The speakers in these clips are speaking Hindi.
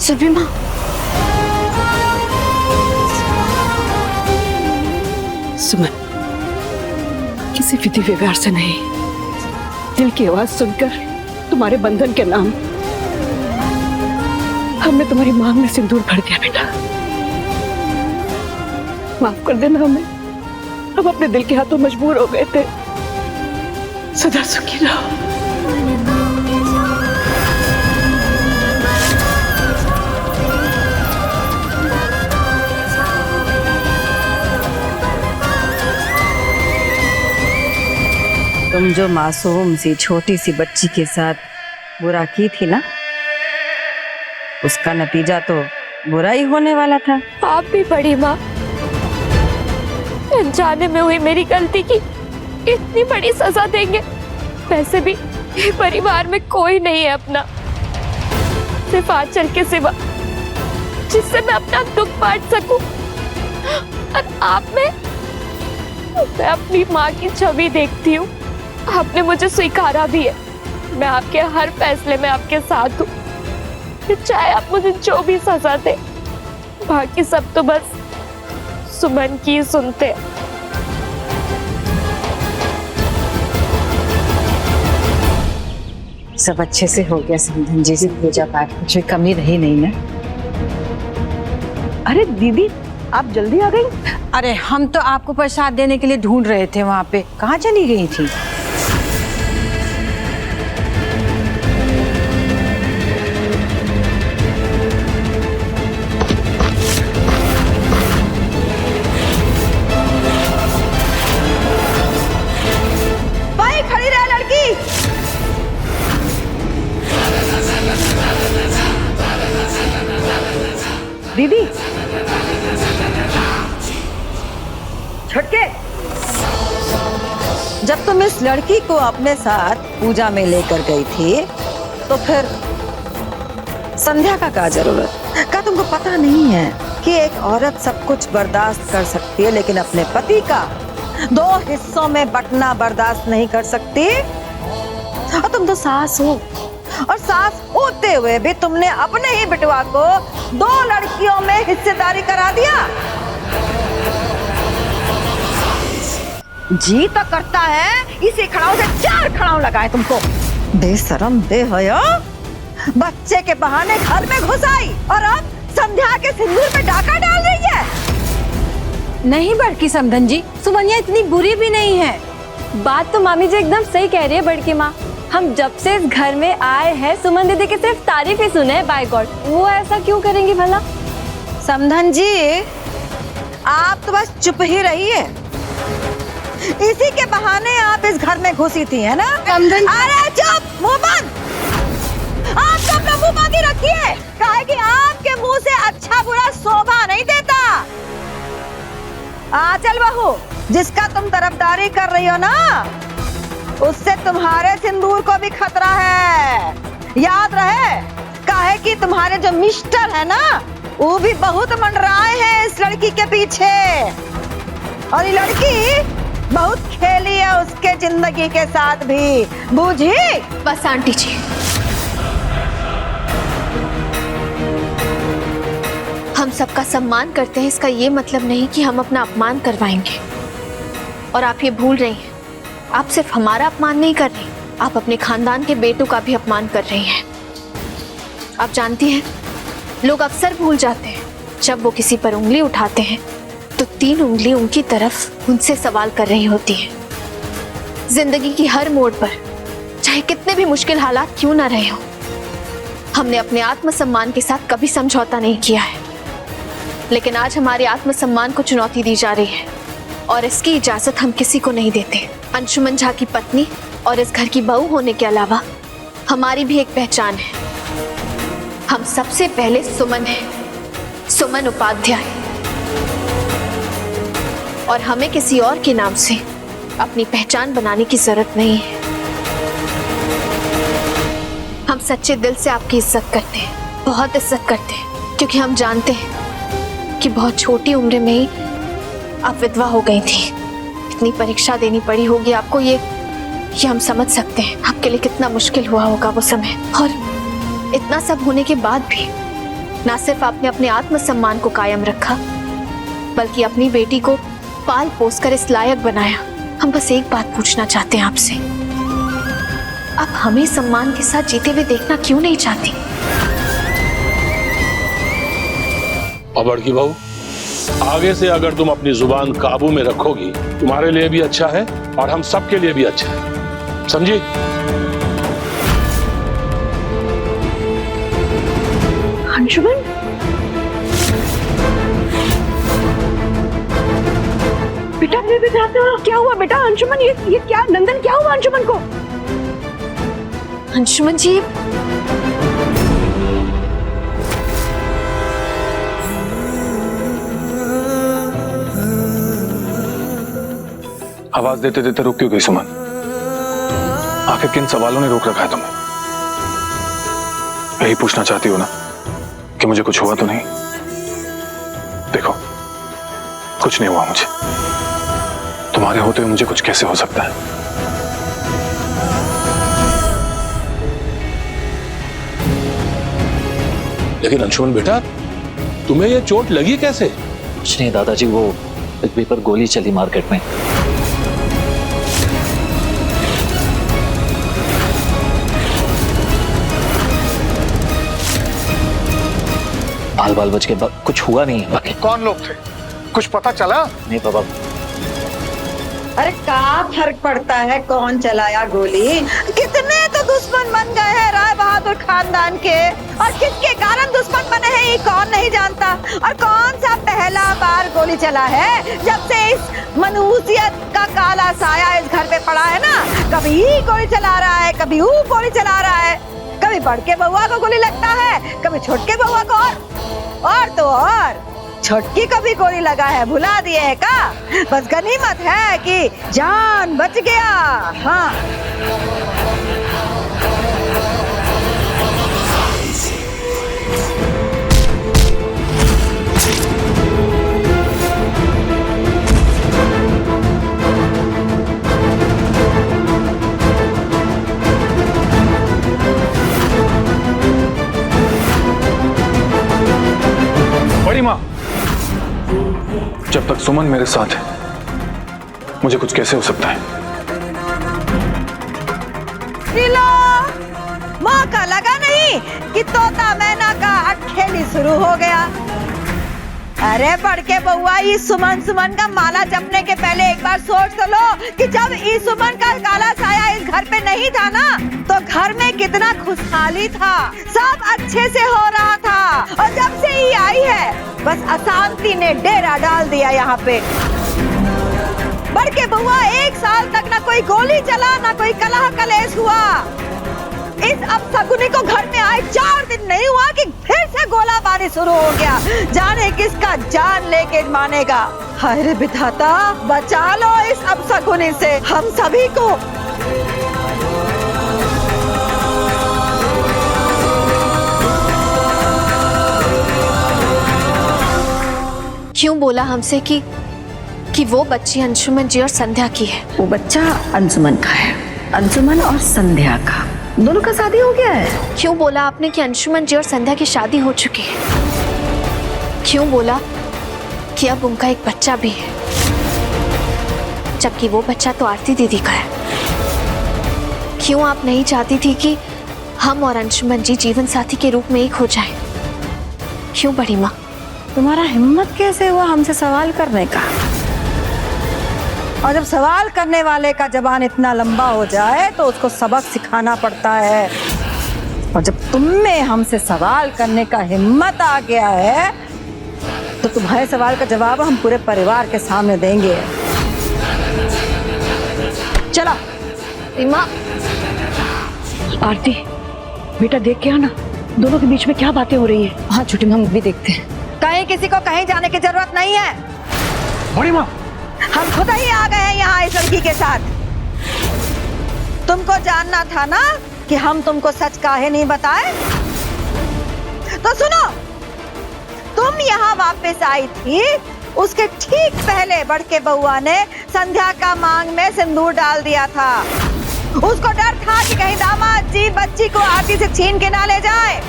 सुरभि माँ, सुमन, किसी विधि व्यवहार से नहीं, दिल की आवाज सुनकर तुम्हारे बंधन के नाम हमने तुम्हारी मांग में सिंदूर भर दिया बेटा। माफ कर देना हमें, हम अपने दिल के हाथों मजबूर हो गए थे। सदा सुखी रहो। तुम जो मासूम सी छोटी सी बच्ची के साथ बुरा की थी ना, उसका नतीजा तो बुरा ही होने वाला था। आप भी बड़ी माँ, अनजाने में हुई मेरी गलती की इतनी बड़ी सजा देंगे। वैसे भी ये परिवार में कोई नहीं है अपना, सिर्फ आंचल के सिवा, जिससे मैं अपना दुख बांट सकूं। और आप में मैं अपनी माँ की छवि देखती हूँ। आपने मुझे स्वीकारा भी है, मैं आपके हर फैसले में आपके साथ हूँ, चाहे आप मुझे जो भी सजा दे। बाकी सब तो बस सुमन की सुनते हैं। सब अच्छे से हो गया समधन जी से पूजा पाठ, कुछ कमी रही नहीं ना। अरे दीदी, आप जल्दी आ गई। अरे हम तो आपको प्रसाद देने के लिए ढूंढ रहे थे, वहां पे कहाँ चली गई थी? दीदी, छटके, जब तुम इस लड़की को अपने साथ पूजा में लेकर गई थी तो फिर संध्या का क्या जरूरत? क्या तुमको पता नहीं है कि एक औरत सब कुछ बर्दाश्त कर सकती है लेकिन अपने पति का 2 हिस्सों में बंटना बर्दाश्त नहीं कर सकती? और तुम तो सास हो, और सास होते हुए भी तुमने अपने ही बेटवा को 2 लड़कियों में हिस्सेदारी करा दिया। जी तो करता है इसी खड़ाऊ से 4 खड़ाऊ लगाए तुमको। बेशरम बेहया, बच्चे के बहाने घर में घुस आई और अब संध्या के सिंदूर पे डाका डाल रही है। नहीं बड़की समधन जी, सुमनिया इतनी बुरी भी नहीं है। बात तो मामी जी एकदम सही कह रही है बड़की माँ। हम जब से इस घर में आए हैं सुमन दीदी की सिर्फ तारीफ ही सुने हैं, बाय गॉड। वो ऐसा क्यों करेंगी भला? समधन जी, आप तो बस चुप ही रहिए। इसी के बहाने आप इस घर में घुसी थी, है ना? अरे चुप, मुंह बंद। आप तो अपना मुंह बंद ही रखिए, काहे कि आपके मुंह से अच्छा बुरा शोभा नहीं देता। आंचल बहू, जिसका तुम तरफदारी कर रही हो ना, उससे तुम्हारे सिंदूर को भी खतरा है। याद रहे, काहे कि तुम्हारे जो मिस्टर है ना, वो भी बहुत मंडराए हैं इस लड़की के पीछे। और ये लड़की बहुत खेली है उसके जिंदगी के साथ भी, बूझी? बस आंटी जी, हम सबका सम्मान करते हैं, इसका ये मतलब नहीं कि हम अपना अपमान करवाएंगे। और आप ये भूल रही हैं, आप सिर्फ हमारा अपमान नहीं कर रही, आप अपने खानदान के बेटों का भी अपमान कर रही हैं। आप जानती हैं, लोग अक्सर भूल जाते हैं, जब वो किसी पर उंगली उठाते हैं तो 3 उंगली उनकी तरफ उनसे सवाल कर रही होती है। जिंदगी की हर मोड़ पर, चाहे कितने भी मुश्किल हालात क्यों ना रहे हो, हमने अपने आत्मसम्मान के साथ कभी समझौता नहीं किया है। लेकिन आज हमारे आत्मसम्मान को चुनौती दी जा रही है और इसकी इजाजत हम किसी को नहीं देते। अंशुमन झा की पत्नी और इस घर की बहू होने के अलावा हमारी भी एक पहचान है। हम सबसे पहले सुमन हैं, सुमन उपाध्याय, और हमें किसी और के नाम से अपनी पहचान बनाने की जरूरत नहीं है। हम सच्चे दिल से आपकी इज्जत करते हैं, बहुत इज्जत करते हैं, क्योंकि हम जानते हैं कि बहुत छोटी उम्र में ही आप विधवा हो गई थी। इतनी परीक्षा देनी पड़ी होगी आपको, ये हम समझ सकते हैं। आपके लिए कितना मुश्किल हुआ होगा वो समय। और इतना सब होने के बाद भी ना सिर्फ आपने अपने आत्मसम्मान को कायम रखा, बल्कि अपनी बेटी को पाल पोस कर इस लायक बनाया। हम बस एक बात पूछना चाहते हैं आपसे, आप हमें सम्मान के साथ जीते हुए देखना क्यों नहीं चाहती? और बड़की बहू, आगे से अगर तुम अपनी जुबान काबू में रखोगी, तुम्हारे लिए भी अच्छा है और हम सबके लिए भी अच्छा है, समझी? अंशुमन, बेटा क्या हुआ बेटा? अंशुमन, ये क्या? नंदन, क्या हुआ अंशुमन को? अंशुमन जी, आवाज देते देते रुक क्यों गई सुमन? आखिर किन सवालों ने रोक रखा है तुम्हें? यही पूछना चाहती हो ना कि मुझे कुछ हुआ तो नहीं? देखो, कुछ नहीं हुआ मुझे। तुम्हारे होते हुए मुझे कुछ कैसे हो सकता है? लेकिन अंशुमन बेटा, तुम्हें ये चोट लगी कैसे? कुछ नहीं दादाजी, वो पृथ्वी पर गोली चली मार्केट में। बाल बच के कुछ हुआ नहीं है। बाकी कौन लोग थे? कुछ पता चला? नहीं बाबा। अरे क्या फर्क पड़ता है कौन चलाया गोली? कितने तो दुश्मन बन गए हैं राय बहादुर खानदान के, और किसके कारण दुश्मन बने हैं ये कौन नहीं जानता। और कौन सा पहला बार गोली चला है जब से इस मनहूसियत का काला साया इस घर पे पड़ा है ना? कभी ये गोली चला रहा है, कभी वो गोली चला रहा है, कभी बड़के बउआ को गोली लगता है, कभी छोटके बउआ को, और तो और छोटकी को भी गोली लगा है। भुला दिए है का? बस गनीमत है कि जान बच गया। हाँ, बड़ी माँ, जब तक सुमन मेरे साथ है मुझे कुछ कैसे हो सकता है? मौका लगा नहीं कि तोता मैना का अटखेली शुरू हो गया। अरे बड़के बउआ, इस सुमन का माला जपने के पहले एक बार सोच तो लो कि जब इस सुमन का काला साया इस घर पे नहीं था ना, तो घर में कितना खुशहाली था, सब अच्छे से हो रहा था। और जब से ये आई है, बस अशांति ने डेरा डाल दिया यहाँ पे। बड़के बउआ, 1 साल तक ना कोई गोली चला, ना कोई कलह कलेश हुआ। इस अपशकुनी को घर में आए 4 दिन नहीं हुआ कि फिर से गोलाबारी शुरू हो गया। जाने किसका जान लेके मानेगा। हाय रे विधाता, बचा लो इस अपशकुनी से हम सभी को। क्यों बोला हमसे कि वो बच्ची अंशुमन जी और संध्या की है? वो बच्चा अंशुमन का है, अंशुमन और संध्या का, दोनों का शादी हो गया है। क्यों बोला आपने कि अंशुमन जी और संध्या की शादी हो चुकी है? क्यों बोला कि अब उनका एक बच्चा भी है, जबकि वो बच्चा तो आरती दीदी का है? क्यों आप नहीं चाहती थी कि हम और अंशुमन जी जीवन साथी के रूप में एक हो जाएं? क्यों बड़ी माँ? तुम्हारा हिम्मत कैसे हुआ हमसे सवाल करने का? और जब सवाल करने वाले का जबान इतना लंबा हो जाए तो उसको सबक सिखाना पड़ता है। और जब तुम में हमसे सवाल करने का हिम्मत आ गया है, तो तुम्हारे सवाल का जवाब हम पूरे परिवार के सामने देंगे। चलो माँ। आरती, बेटा देख के आना, दोनों के बीच में क्या बातें हो रही हैं। हाँ छोटी माँ, भी देखते हैं। कहीं किसी को कहीं जाने की जरूरत नहीं है। बड़ी माँ, हम खुद ही आ गए हैं यहाँ इस लड़की के साथ। तुमको जानना था ना कि हम तुमको सच काहे नहीं बताए? तो सुनो, तुम यहाँ वापस आई थी, उसके ठीक पहले बड़के बउआ ने संध्या का मांग में सिंदूर डाल दिया था। उसको डर था कि कहीं दामाद जी बच्ची को आरती से छीन के ना ले जाए।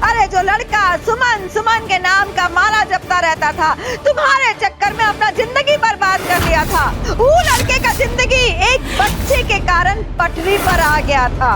अरे जो लड़का सुमन सुमन के नाम का माला जपता रहता था, तुम्हारे चक्कर में अपना जिंदगी बर्बाद कर लिया था। वो लड़के का जिंदगी एक बच्चे के कारण पटरी पर आ गया था।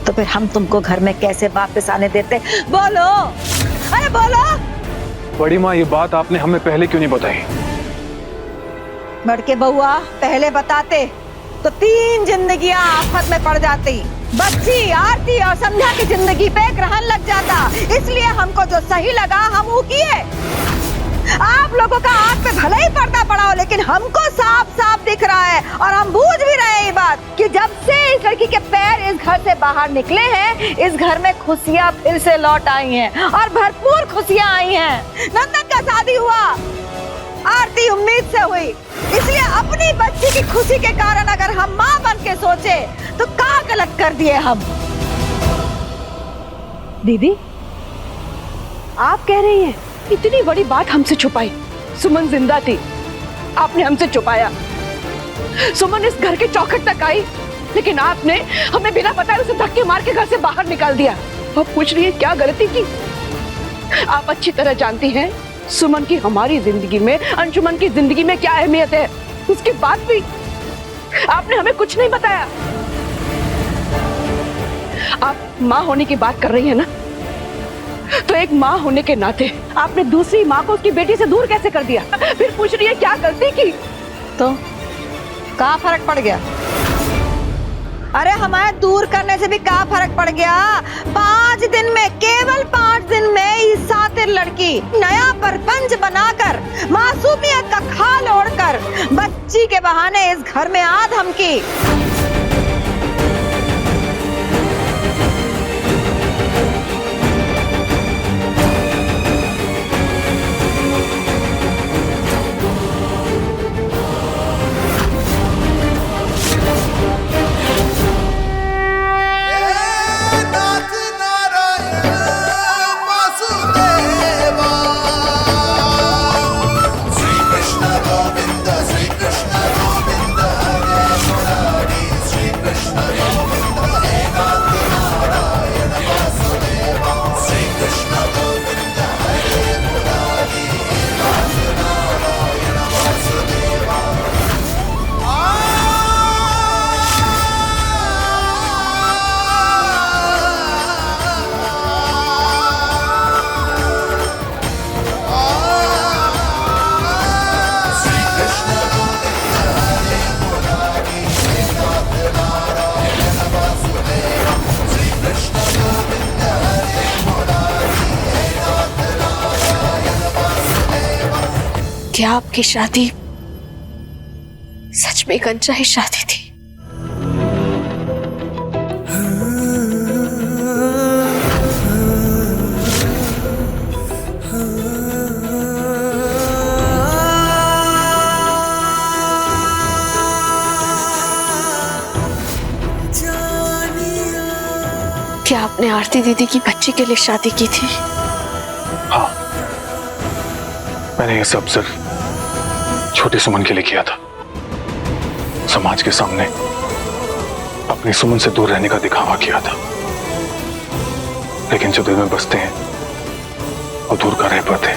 तो फिर हम तुमको घर में कैसे वापस आने देते? बोलो, अरे बोलो। बड़ी माँ, ये बात आपने हमें पहले क्यों नहीं बताई? बड़के बउआ, पहले बताते तो 3 जिंदगियां आफत में पड़ जाती। बच्ची, आरती और संध्या की जिंदगी पे ग्रहण लग जाता। इसलिए हमको जो सही लगा हम वो किए। आप लोगों का आंख पे भले ही पर्दा पड़ा हो, लेकिन हमको साफ साफ दिख रहा है और हम बूझ भी रहे हैं ये बात कि जब से इस लड़की के पैर इस घर से बाहर निकले हैं, इस घर में खुशियां फिर से लौट आई हैं और भरपूर खुशियां आई हैं। नंदन का शादी हुआ, आरती उम्मीद से हुई, इसलिए अपनी बच्ची की खुशी के कारण अगर हम माँ बन के सोचे तो क्या गलत कर दिए हम? दीदी, आप कह रही हैं इतनी बड़ी बात हमसे छुपाई? सुमन जिंदा थी, आपने हमसे छुपाया। सुमन इस घर के चौखट तक आई, लेकिन आपने हमें बिना बताए उसे धक्के मार के घर से बाहर निकाल दिया। अब पूछ रही है क्या गलती की? आप अच्छी तरह जानती हैं सुमन की हमारी जिंदगी में, अंशुमन की जिंदगी में क्या अहमियत है। उसके बाद भी आपने हमें कुछ नहीं बताया। आप माँ होने की बात कर रही है ना, तो एक माँ होने के नाते आपने दूसरी माँ को उसकी बेटी से दूर कैसे कर दिया? फिर पूछ रही है क्या गलती की? तो क्या फर्क पड़ गया? अरे हमारे दूर करने से भी क्या फर्क पड़ गया? 5 दिन में, केवल 5 दिन में इस सातिर लड़की नया परपंच बनाकर, मासूमियत का खाल ओढ़कर बच्ची के बहाने इस घर में आ धमकी। क्या आपकी शादी सच में एक अनचाही शादी थी? क्या आपने आरती दीदी की बच्ची के लिए शादी की थी? हाँ, मैंने ये सब सिर्फ छोटी सुमन के लिए किया था। समाज के सामने अपनी सुमन से दूर रहने का दिखावा किया था, लेकिन जो दिल में बसते हैं वो दूर का रह पाते।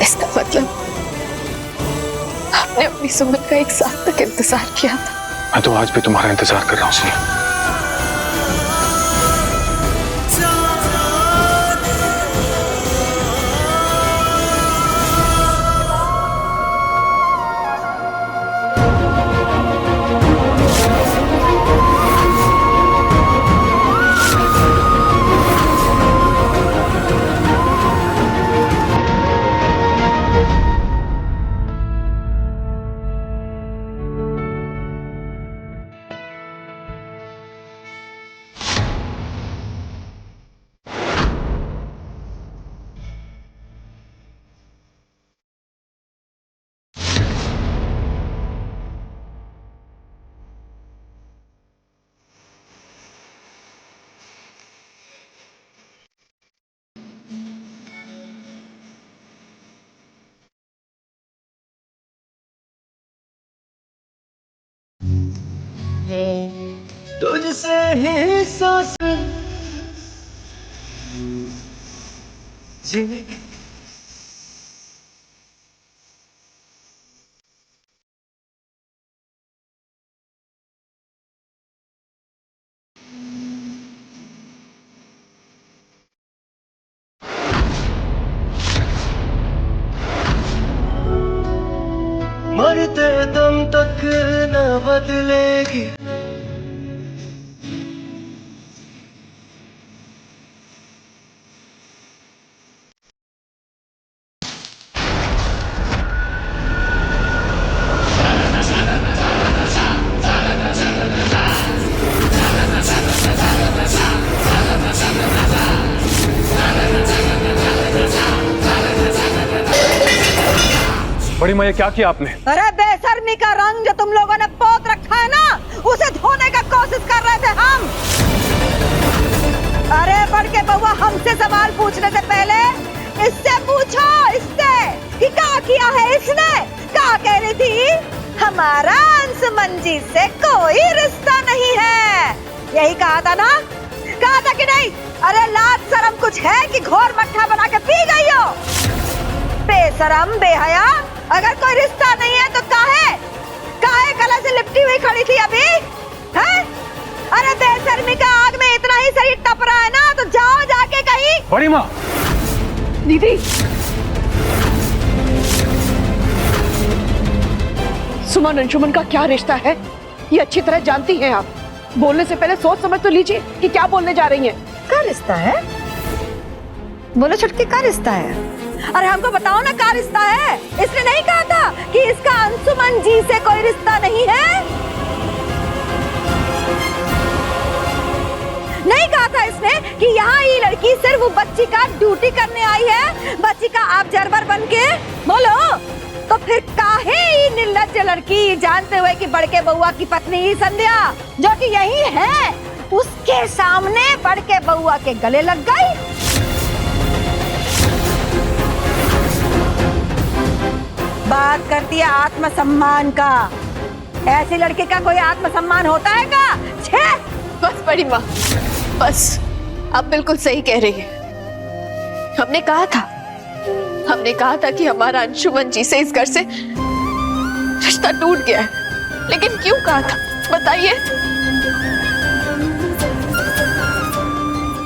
इसका मतलब आपने अपनी सुमन का 1 साल तक इंतजार किया था? मैं तो आज भी तुम्हारा इंतजार कर रहा हूँ सुमन। तुझसे ही सांस जी मरते दम तक न बदलेगी बड़ी माँ, ये क्या किया आपने? अरे बेशर्मी का रंग जो तुम लोगों ने पोत रखा है ना, उसे धोने का कोशिश कर रहे थे हम। अरे बढ़ के बउआ, हमसे सवाल पूछने से पहले इससे पूछो, इससे कि क्या किया है इसने। क्या कह रही थी? हमारा अंशुमन जी से कोई रिश्ता नहीं है, यही कहा था ना? कहा था कि नहीं? अरे लाज शर्म कुछ है कि घोर मट्ठा बना के पी गई हो? बेशरम बेहया, अगर कोई रिश्ता नहीं है तो काहे गले से लिपटी हुई खड़ी थी अभी? हैं? अरे बेशर्मी का आग में इतना ही शरीर तप रहा है ना, तो जाओ जाके कहीं। बड़ी माँ, दीदी, सुमन अंशुमन का क्या रिश्ता है ये अच्छी तरह जानती हैं आप। बोलने से पहले सोच समझ तो लीजिए कि क्या बोलने जा रही हैं। क्या रिश्ता है? बोलो छुटकी, क्या रिश्ता है? अरे हमको बताओ ना, क्या रिश्ता है? इसने नहीं कहा था कि इसका अंशुमन जी से कोई रिश्ता नहीं है? नहीं कहा था इसने कि यहाँ ये लड़की सिर्फ वो बच्ची का ड्यूटी करने आई है, बच्ची का ऑब्जर्वर बन के? बोलो तो फिर काहे ये निर्लज्ज लड़की जानते हुए कि बड़के बउआ की पत्नी ही संध्या, जो कि यही है, उसके सामने बड़के बउआ के गले लग गई? बात करती है आत्मसम्मान का। ऐसी लड़की का कोई आत्मसम्मान होता है क्या? छे! बस बड़ी माँ, बस, आप बिल्कुल सही कह रही है। हमने कहा था कि हमारा अंशुमन जी से इस घर से रिश्ता टूट गया है, लेकिन क्यों कहा था बताइए?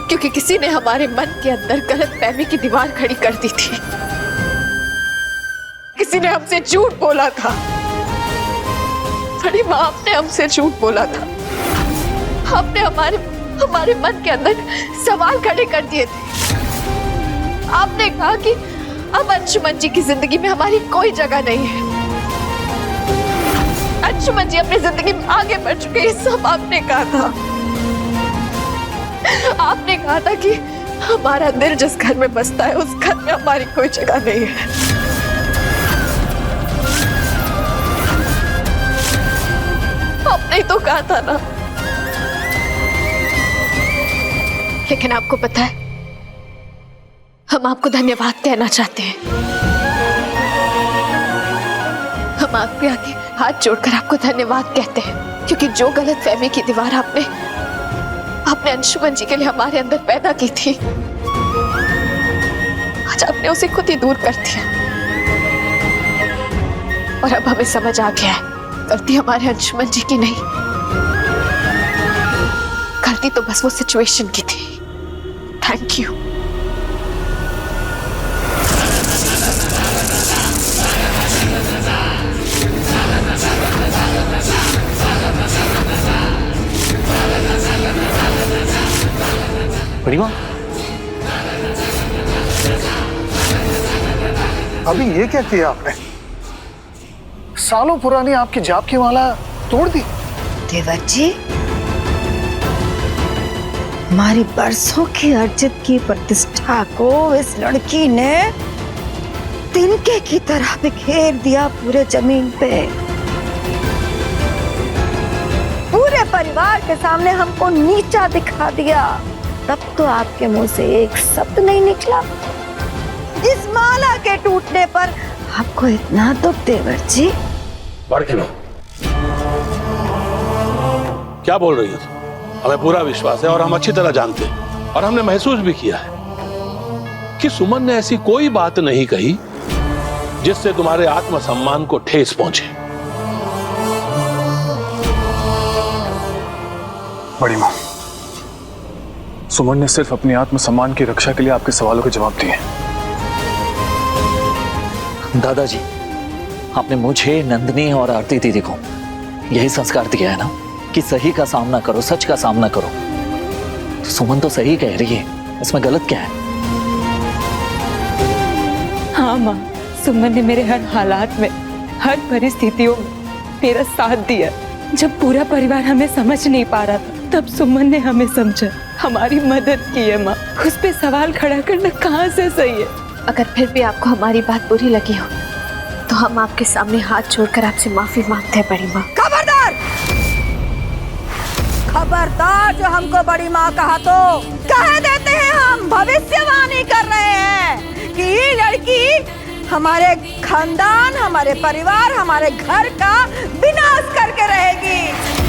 क्योंकि किसी ने हमारे मन के अंदर गलतफहमी की दीवार खड़ी कर दी थी। किसी ने हमसे झूठ बोला था। बड़ी माँ, आपने हमसे झूठ बोला था। आपने हमारे मन के अंदर सवाल खड़े कर दिए थे। आपने कहा कि अब अंशुमन जी की जिंदगी में हमारी कोई जगह नहीं है। अंशुमन जी अपनी जिंदगी में आगे बढ़ चुके हैं, सब आपने कहा था। आपने कहा था कि हमारा दिल जिस घर में बसता है उस घर में हमारी कोई जगह नहीं है। आपने तो कहा था ना। लेकिन आपको पता है, हम आपको धन्यवाद कहना चाहते हैं। हम आपके आगे हाथ जोड़कर आपको धन्यवाद कहते हैं, क्योंकि जो गलतफहमी की दीवार आपने अंशुमन जी के लिए हमारे अंदर पैदा की थी, आज आपने उसे खुद ही दूर कर दिया। और अब हमें समझ आ गया है, गलती हमारे अंशुमन जी की नहीं, गलती तो बस वो सिचुएशन की थी। Thank you. बड़ी माँ, अभी ये क्या किया आपने? सालों पुरानी आपकी जाप की माला तोड़ दी। देवर जी, हमारी बरसों की अर्जित की प्रतिष्ठा को इस लड़की ने तिनके की तरह बिखेर दिया पूरे जमीन पे। पूरे परिवार के सामने हमको नीचा दिखा दिया। तब तो आपके मुंह से एक शब्द नहीं निकला। इस माला के टूटने पर आपको इतना दुख, देवर जी? क्या बोल रही हो तुम? हमें पूरा विश्वास है और हम अच्छी तरह जानते हैं और हमने महसूस भी किया है कि सुमन ने ऐसी कोई बात नहीं कही जिससे तुम्हारे आत्मसम्मान को ठेस पहुंचे। बड़ी माँ, सुमन ने सिर्फ अपने आत्मसम्मान की रक्षा के लिए आपके सवालों के जवाब दिए। दादाजी, आपने मुझे, नंदिनी और आरती दीदी को यही संस्कार दिया है ना कि सही का सामना करो, सच का सामना करो। तो सुमन तो सही कह रही है, इसमें गलत क्या है? हाँ माँ, सुमन ने मेरे हर हालात में, हर परिस्थितियों में मेरा साथ दिया। जब पूरा परिवार हमें समझ नहीं पा रहा था, तब सुमन ने हमें समझा, हमारी मदद की है माँ। उस पे सवाल खड़ा करना कहाँ से सही है? अगर फिर भी आपको हमारी बात बुरी लगी हो तो हम आपके सामने हाथ जोड़कर आपसे माफी मांगते हैं बड़ी माँ। खबरदार, खबरदार, जो हमको बड़ी माँ कहा तो कह देते हैं। हम भविष्यवाणी कर रहे हैं कि ये लड़की हमारे खानदान, हमारे परिवार, हमारे घर का विनाश करके रहेगी।